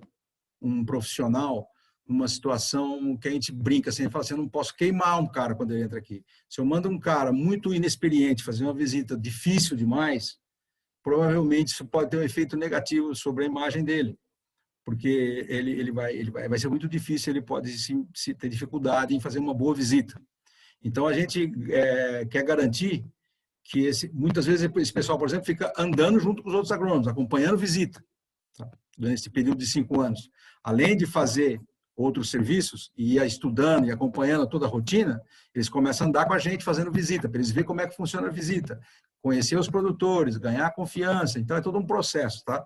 um profissional numa situação que a gente brinca assim, fala assim, eu não posso queimar um cara quando ele entra aqui. Se eu mando um cara muito inexperiente fazer uma visita difícil demais, provavelmente isso pode ter um efeito negativo sobre a imagem dele, porque vai ser muito difícil, ele pode ter dificuldade em fazer uma boa visita. Então, a gente quer garantir que muitas vezes esse pessoal, por exemplo, fica andando junto com os outros agrônomos, acompanhando visita, tá? Durante esse período de 5 anos. Além de fazer outros serviços, e ir estudando e acompanhando toda a rotina, eles começam a andar com a gente fazendo visita, para eles verem como é que funciona a visita, conhecer os produtores, ganhar confiança. Então, é todo um processo, tá?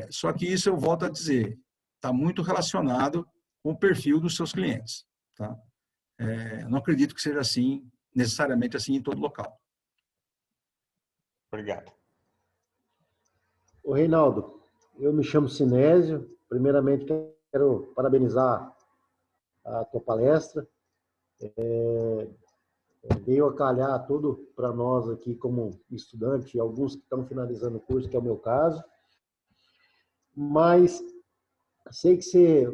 Só que isso, eu volto a dizer, está muito relacionado com o perfil dos seus clientes, tá? Não acredito que seja assim, necessariamente assim em todo local. Obrigado. Ô, Reinaldo, eu me chamo Sinésio. Primeiramente, quero parabenizar a tua palestra. Veio a calhar tudo para nós aqui como estudante, alguns que estão finalizando o curso, que é o meu caso. Mas sei que você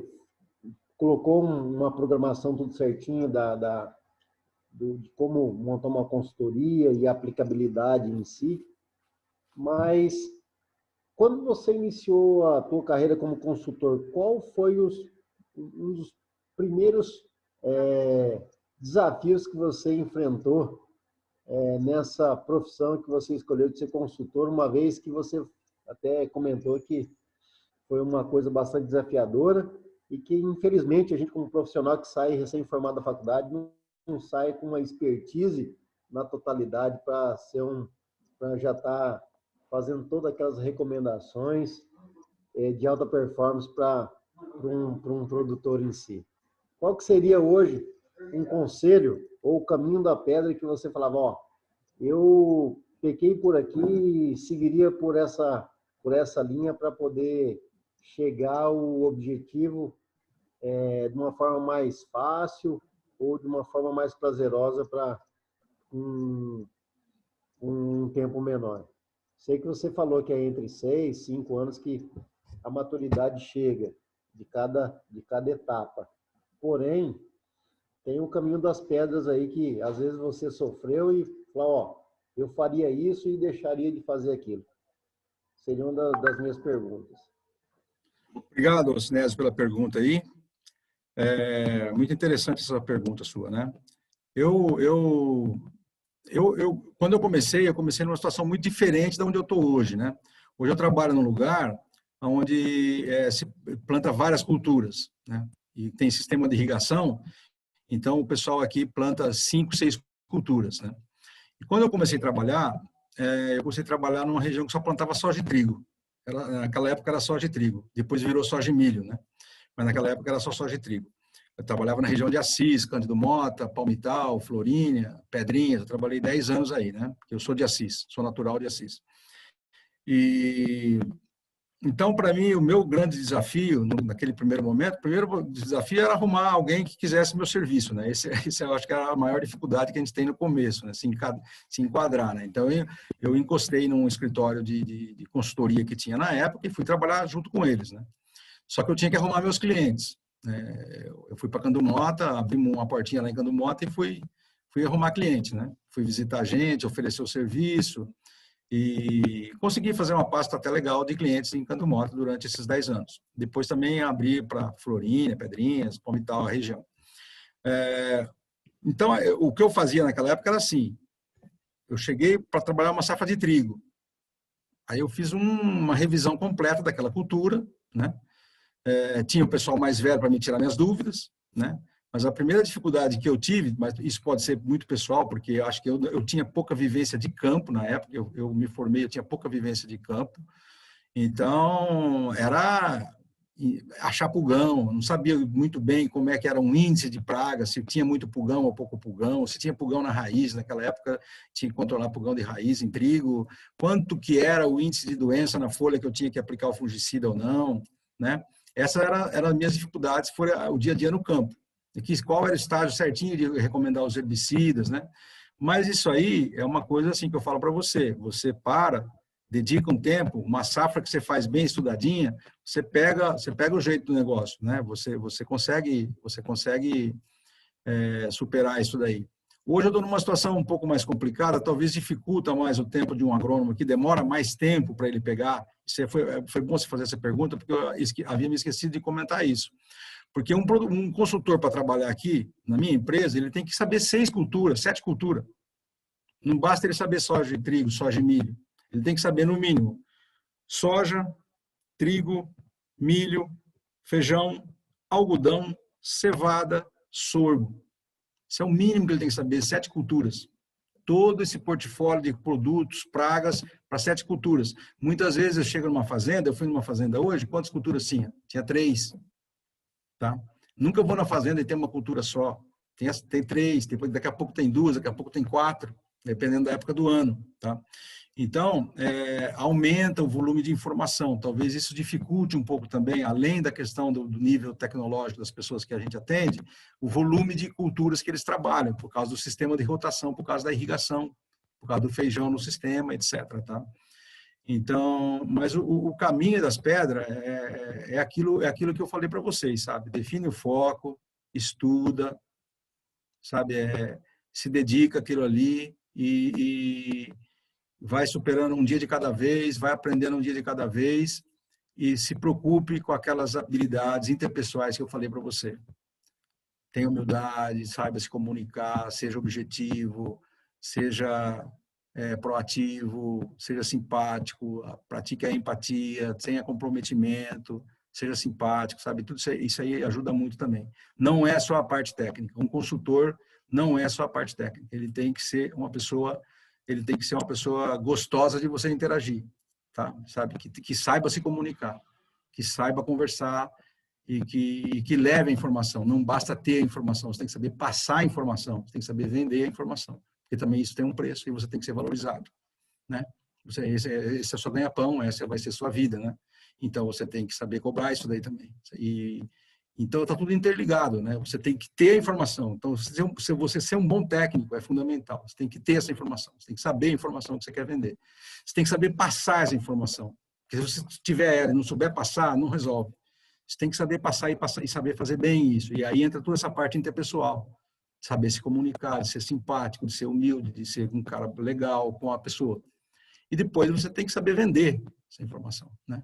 colocou uma programação tudo certinho de como montar uma consultoria e a aplicabilidade em si, mas quando você iniciou a tua carreira como consultor, qual foi um dos primeiros desafios que você enfrentou nessa profissão que você escolheu de ser consultor, uma vez que você até comentou que foi uma coisa bastante desafiadora e que, infelizmente, a gente, como profissional que sai recém-formado da faculdade, não sai com uma expertise na totalidade para já estar fazendo todas aquelas recomendações de alta performance para um produtor em si. Qual que seria hoje um conselho ou o caminho da pedra que você falava, ó, eu pequei por aqui e seguiria por essa linha para poder chegar ao objetivo de uma forma mais fácil ou de uma forma mais prazerosa para um tempo menor? Sei que você falou que é entre 6 e 5 anos que a maturidade chega de cada etapa. Porém, tem o caminho das pedras aí que às vezes você sofreu e falou, ó, eu faria isso e deixaria de fazer aquilo. Seria uma das minhas perguntas. Obrigado, Sinésio, pela pergunta aí. Muito interessante essa pergunta sua, né? Quando eu comecei numa situação muito diferente da onde eu estou hoje, né? Hoje eu trabalho num lugar onde se planta várias culturas, né? E tem sistema de irrigação, então o pessoal aqui planta 5, 6 culturas, né? E quando eu comecei a trabalhar numa região que só plantava soja e trigo. Naquela época era soja e trigo, depois virou soja e milho, né? mas naquela época era só soja e trigo. Eu trabalhava na região de Assis, Cândido Mota, Palmital, Florínia, Pedrinhas. Eu trabalhei 10 anos aí, né? Porque eu sou de Assis, sou natural de Assis. E então, para mim, o meu grande desafio naquele primeiro momento, o primeiro desafio era arrumar alguém que quisesse meu serviço, né? Esse eu acho que era a maior dificuldade que a gente tem no começo, né? Se enquadrar, né? Então, eu encostei num escritório de consultoria que tinha na época e fui trabalhar junto com eles, né? Só que eu tinha que arrumar meus clientes. Eu fui para Cândido Mota, abri uma portinha lá em Cândido Mota e fui arrumar cliente, né? Fui visitar gente, oferecer o serviço e consegui fazer uma pasta até legal de clientes em Cândido Mota durante esses 10 anos. Depois também abri para Florínia, Pedrinhas, Palmital, a região. Então, o que eu fazia naquela época era assim, eu cheguei para trabalhar uma safra de trigo. Aí eu fiz uma revisão completa daquela cultura, né? Tinha o pessoal mais velho para me tirar minhas dúvidas, né? Mas a primeira dificuldade que eu tive, mas isso pode ser muito pessoal, porque eu acho que eu tinha pouca vivência de campo na época, eu me formei, eu tinha pouca vivência de campo, então era achar pulgão, não sabia muito bem como é que era um índice de praga, se tinha muito pulgão ou pouco pulgão, se tinha pulgão na raiz, naquela época tinha que controlar pulgão de raiz em trigo, quanto que era o índice de doença na folha que eu tinha que aplicar o fungicida ou não, né? Essas eram as minhas dificuldades, foi o dia a dia no campo. Qual era o estágio certinho de recomendar os herbicidas, né? Mas isso aí é uma coisa assim que eu falo para você. Você dedica um tempo, uma safra que você faz bem estudadinha, você pega o jeito do negócio, né? Você consegue superar isso daí. Hoje eu estou numa situação um pouco mais complicada, talvez dificulta mais o tempo de um agrônomo, que demora mais tempo para ele pegar. Foi bom você fazer essa pergunta, porque eu havia me esquecido de comentar isso. Porque um consultor para trabalhar aqui, na minha empresa, ele tem que saber 6 culturas, 7 culturas. Não basta ele saber soja e trigo, soja e milho. Ele tem que saber, no mínimo, soja, trigo, milho, feijão, algodão, cevada, sorgo. Isso é o mínimo que ele tem que saber, 7 culturas. Todo esse portfólio de produtos, pragas, para 7 culturas. Muitas vezes eu chego numa fazenda, eu fui numa fazenda hoje, quantas culturas tinha? Tinha 3. Tá? Nunca vou na fazenda e tem uma cultura só. Tem 3, depois, daqui a pouco tem 2, daqui a pouco tem 4, dependendo da época do ano. Tá? Então, aumenta o volume de informação. Talvez isso dificulte um pouco também, além da questão do nível tecnológico das pessoas que a gente atende, o volume de culturas que eles trabalham, por causa do sistema de rotação, por causa da irrigação, por causa do feijão no sistema, etc. Tá? Então, mas o caminho das pedras é aquilo que eu falei para vocês, sabe? Define o foco, estuda, sabe? Se dedica àquilo ali e vai superando um dia de cada vez, vai aprendendo um dia de cada vez e se preocupe com aquelas habilidades interpessoais que eu falei para você. Tenha humildade, saiba se comunicar, seja objetivo, seja proativo, seja simpático, pratique a empatia, tenha comprometimento, seja simpático, sabe? Tudo isso aí ajuda muito também. Não é só a parte técnica. Um consultor não é só a parte técnica. Ele tem que ser uma pessoa gostosa de você interagir, tá? Sabe? Que saiba se comunicar, que saiba conversar e que leve a informação. Não basta ter a informação, você tem que saber passar a informação, você tem que saber vender a informação. Porque também isso tem um preço e você tem que ser valorizado, né? Esse é só ganha-pão, essa vai ser sua vida, né? Então, você tem que saber cobrar isso daí também. Então, está tudo interligado, né? Você tem que ter a informação. Então, se você ser um bom técnico é fundamental. Você tem que ter essa informação. Você tem que saber a informação que você quer vender. Você tem que saber passar essa informação. Porque se você tiver ela e não souber passar, não resolve. Você tem que saber passar e saber fazer bem isso. E aí entra toda essa parte interpessoal. Saber se comunicar, de ser simpático, de ser humilde, de ser um cara legal com a pessoa. E depois você tem que saber vender essa informação, né?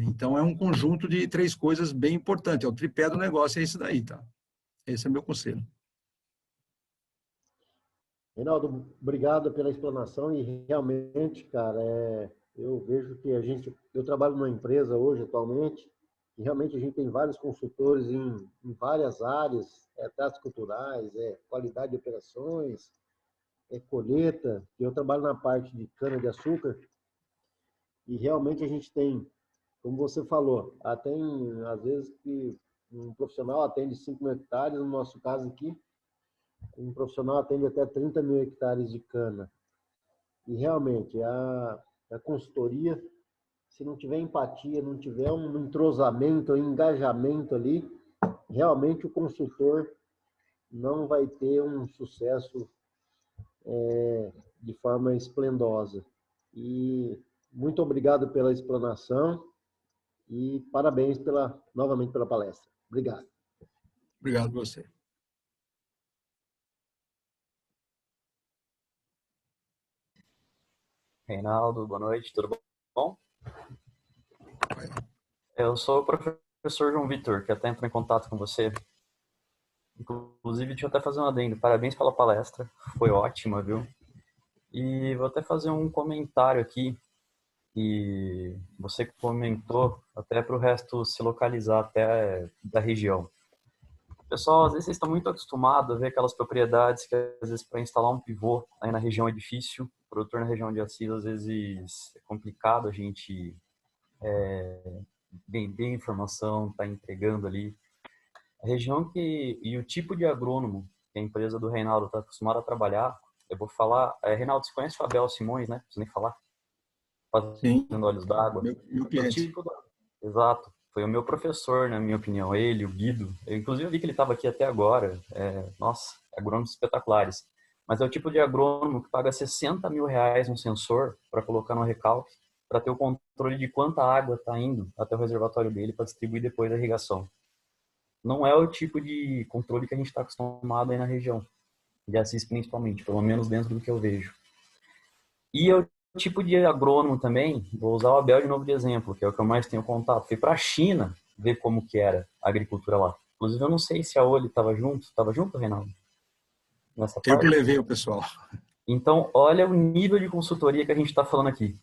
Então, é um conjunto de 3 coisas bem importantes. É o tripé do negócio, é isso daí, tá? Esse é meu conselho. Reinaldo, obrigado pela explanação e realmente, cara, eu vejo que eu trabalho numa empresa hoje, atualmente, e realmente a gente tem vários consultores em várias áreas, taxas culturais, qualidade de operações, colheita. Eu trabalho na parte de cana-de-açúcar e realmente a gente tem como você falou, tem às vezes que um profissional atende 5 mil hectares, no nosso caso aqui, um profissional atende até 30 mil hectares de cana. E realmente, a consultoria, se não tiver empatia, não tiver um entrosamento, um engajamento ali, realmente o consultor não vai ter um sucesso de forma esplendosa. E muito obrigado pela explanação e parabéns novamente pela palestra. Obrigado. Obrigado a você. Reinaldo, boa noite, tudo bom? Eu sou o professor João Vitor, que até entrou em contato com você. Inclusive, deixa eu até fazer um adendo. Parabéns pela palestra, foi ótima, viu? E vou até fazer um comentário aqui, e você comentou até para o resto se localizar até da região. Pessoal, às vezes vocês estão muito acostumados a ver aquelas propriedades que, às vezes, para instalar um pivô aí na região é difícil. O produtor na região de Assis, às vezes, é complicado a gente vender informação, tá entregando ali. A região e o tipo de agrônomo que a empresa do Reinaldo está acostumada a trabalhar, eu vou falar... Reinaldo, você conhece o Abel Simões, né? Não preciso nem falar. Sim, Fazendo Olhos d'Água. meu cliente. Exato. Foi o meu professor, na minha opinião, ele, o Guido. Eu, inclusive, vi que ele estava aqui até agora. Nossa, agrônomos espetaculares. Mas é o tipo de agrônomo que paga 60 mil reais um sensor para colocar no recalque, para ter o controle de quanta água está indo até o reservatório dele para distribuir depois da irrigação. Não é o tipo de controle que a gente está acostumado aí na região, de Assis principalmente, pelo menos dentro do que eu vejo. E é o tipo de agrônomo também, vou usar o Abel de novo de exemplo, que é o que eu mais tenho contato. Fui para a China ver como que era a agricultura lá. Inclusive, eu não sei se a Oli estava junto, Reinaldo? Nessa Eu parte? que levei o pessoal. Então, olha o nível de consultoria que a gente está falando aqui.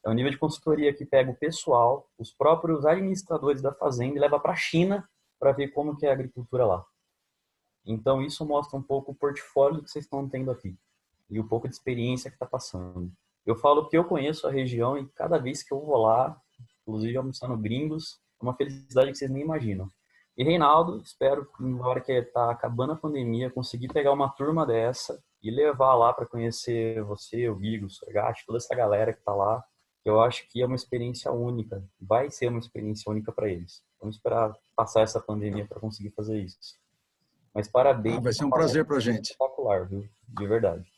É o nível de consultoria que pega o pessoal, os próprios administradores da fazenda e leva para a China para ver como que é a agricultura lá. Então, isso mostra um pouco o portfólio que vocês estão tendo aqui e um pouco de experiência que está passando. Eu falo que eu conheço a região e cada vez que eu vou lá, inclusive almoçando gringos, é uma felicidade que vocês nem imaginam. E Reinaldo, espero que na hora que está acabando a pandemia, conseguir pegar uma turma dessa e levar lá para conhecer você, o Guigo, o Sorgatti, toda essa galera que está lá. Eu acho que é uma experiência única, vai ser uma experiência única para eles. Vamos esperar passar essa pandemia para conseguir fazer isso. Mas parabéns. Vai ser um prazer para a gente. Espetacular, viu? De verdade.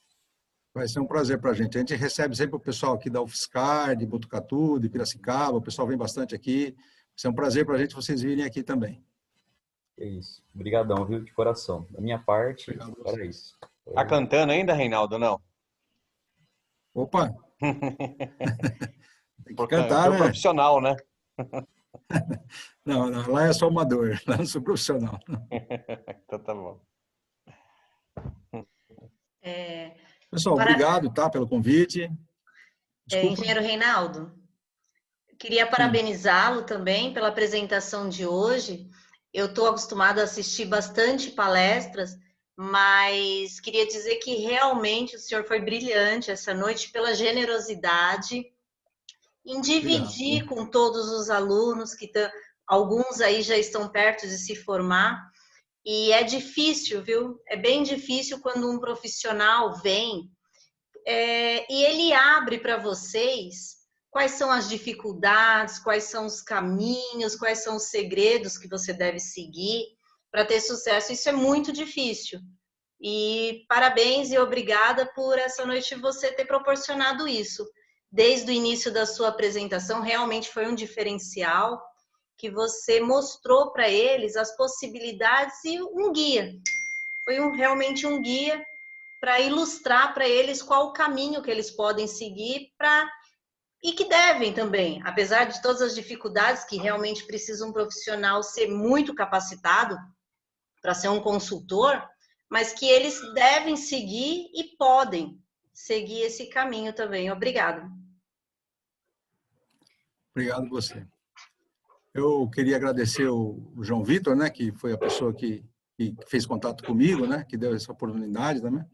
Vai ser um prazer para a gente. A gente recebe sempre o pessoal aqui da UFSCar, de Botucatu, de Piracicaba, o pessoal vem bastante aqui. Vai ser um prazer para a gente vocês virem aqui também. É isso. Obrigadão, viu? De coração. Da minha parte, era isso. Tá cantando ainda, Reinaldo, não? Opa! Tem que cantar, né? Profissional, né? Não, lá é só amador, lá não sou profissional. Então tá bom. Pessoal, obrigado, tá, pelo convite. Engenheiro Reinaldo, queria parabenizá-lo também pela apresentação de hoje. Eu estou acostumada a assistir bastante palestras, mas queria dizer que realmente o senhor foi brilhante essa noite pela generosidade em dividir com todos os alunos, alguns aí já estão perto de se formar, e é difícil, viu? É bem difícil quando um profissional vem e ele abre para vocês quais são as dificuldades, quais são os caminhos, quais são os segredos que você deve seguir para ter sucesso. Isso é muito difícil. E parabéns e obrigada por essa noite você ter proporcionado isso. Desde o início da sua apresentação, realmente foi um diferencial que você mostrou para eles as possibilidades e um guia. Foi realmente um guia para ilustrar para eles qual o caminho que eles podem seguir e que devem também, apesar de todas as dificuldades que realmente precisa um profissional ser muito capacitado para ser um consultor, mas que eles devem seguir e podem seguir esse caminho também. Obrigada. Obrigado você. Eu queria agradecer o João Vitor, né, que foi a pessoa que fez contato comigo, né, que deu essa oportunidade também.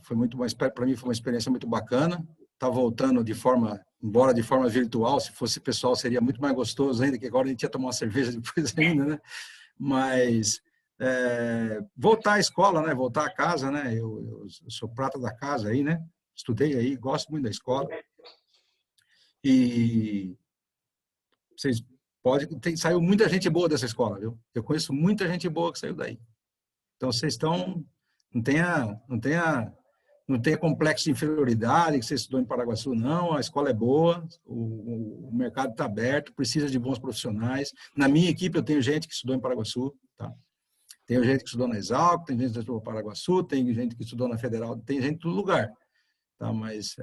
Foi muito bom, para mim foi uma experiência muito bacana. Tá voltando de forma embora de forma virtual, se fosse pessoal seria muito mais gostoso ainda, que agora a gente ia tomar uma cerveja depois ainda, né? Mas voltar à escola, né? Voltar à casa, né? Eu sou prata da casa aí, né? Estudei aí, gosto muito da escola. E vocês saiu muita gente boa dessa escola, viu? Eu conheço muita gente boa que saiu daí. Então vocês estão, não tenha complexo de inferioridade que você estudou em Paraguaçu, não. A escola é boa, o mercado está aberto, precisa de bons profissionais. Na minha equipe eu tenho gente que estudou em Paraguaçu, tá? Tem gente que estudou na Exalc, tem gente que estudou em Paraguaçu, tem gente que estudou na Federal, tem gente em todo lugar, tá? Mas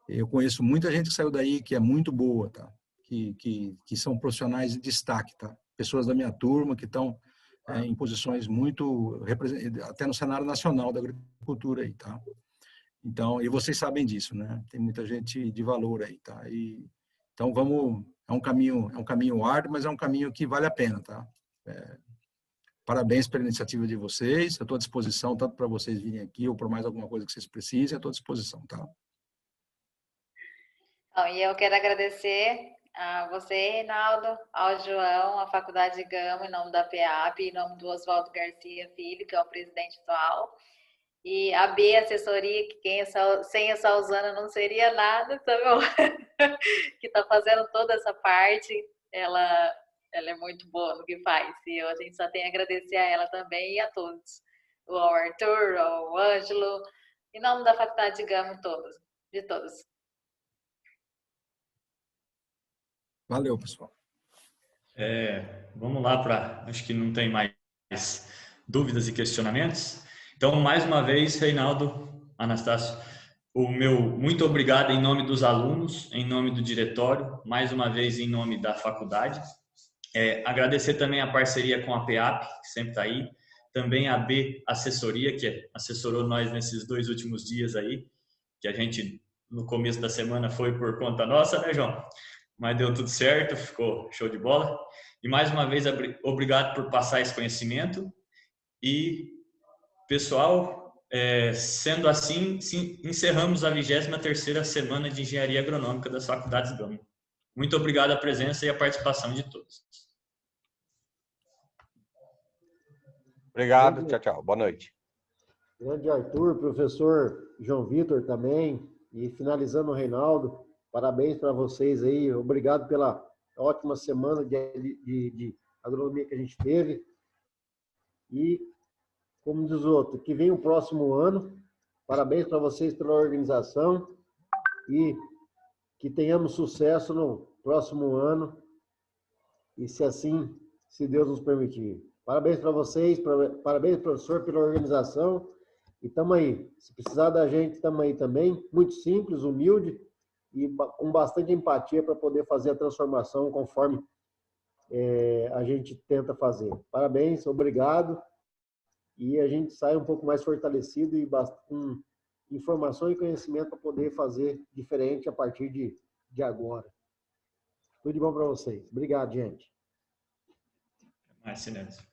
eu conheço muita gente que saiu daí que é muito boa, tá? Que são profissionais de destaque, tá? Pessoas da minha turma que estão em posições muito, até no cenário nacional da agricultura aí, tá? Então, e vocês sabem disso, né? Tem muita gente de valor aí, tá? Então é um caminho árduo, mas é um caminho que vale a pena, tá? Parabéns pela iniciativa de vocês, eu estou à disposição tanto para vocês virem aqui ou por mais alguma coisa que vocês precisem, eu estou à disposição, tá? E eu quero agradecer a você, Reinaldo, ao João, à Faculdade de Gama, em nome da PEAP, em nome do Oswaldo Garcia Filho, que é o presidente atual, e a B, assessoria, que sem essa Usana não seria nada, tá bom? Que está fazendo toda essa parte, ela é muito boa no que faz, e a gente só tem a agradecer a ela também e a todos, ao Arthur, ao Ângelo, em nome da Faculdade de Gama, de todos. Valeu, pessoal. Vamos lá acho que não tem mais dúvidas e questionamentos. Então, mais uma vez, Reinaldo, Anastácio, o meu muito obrigado em nome dos alunos, em nome do diretório, mais uma vez em nome da faculdade. Agradecer também a parceria com a PEAP, que sempre está aí, também a B Assessoria, que assessorou nós nesses 2 últimos dias aí, que a gente, no começo da semana, foi por conta nossa, né, João? Mas deu tudo certo, ficou show de bola. E mais uma vez, obrigado por passar esse conhecimento. E, pessoal, sendo assim, encerramos a 23ª Semana de Engenharia Agronômica das Faculdades Gama. Muito obrigado a presença e a participação de todos. Obrigado, tchau, tchau. Boa noite. Grande Arthur, professor João Vitor também, e finalizando o Reinaldo, parabéns para vocês aí, obrigado pela ótima semana de agronomia que a gente teve. E, como diz o outro, que vem o próximo ano, parabéns para vocês pela organização e que tenhamos sucesso no próximo ano, e se assim, se Deus nos permitir. Parabéns para vocês, parabéns, professor, pela organização, e estamos aí. Se precisar da gente, estamos aí também, muito simples, humilde, e com bastante empatia para poder fazer a transformação conforme a gente tenta fazer. Parabéns, obrigado, e a gente sai um pouco mais fortalecido e com informação e conhecimento para poder fazer diferente a partir de agora. Tudo de bom para vocês. Obrigado, gente. Mais silêncio.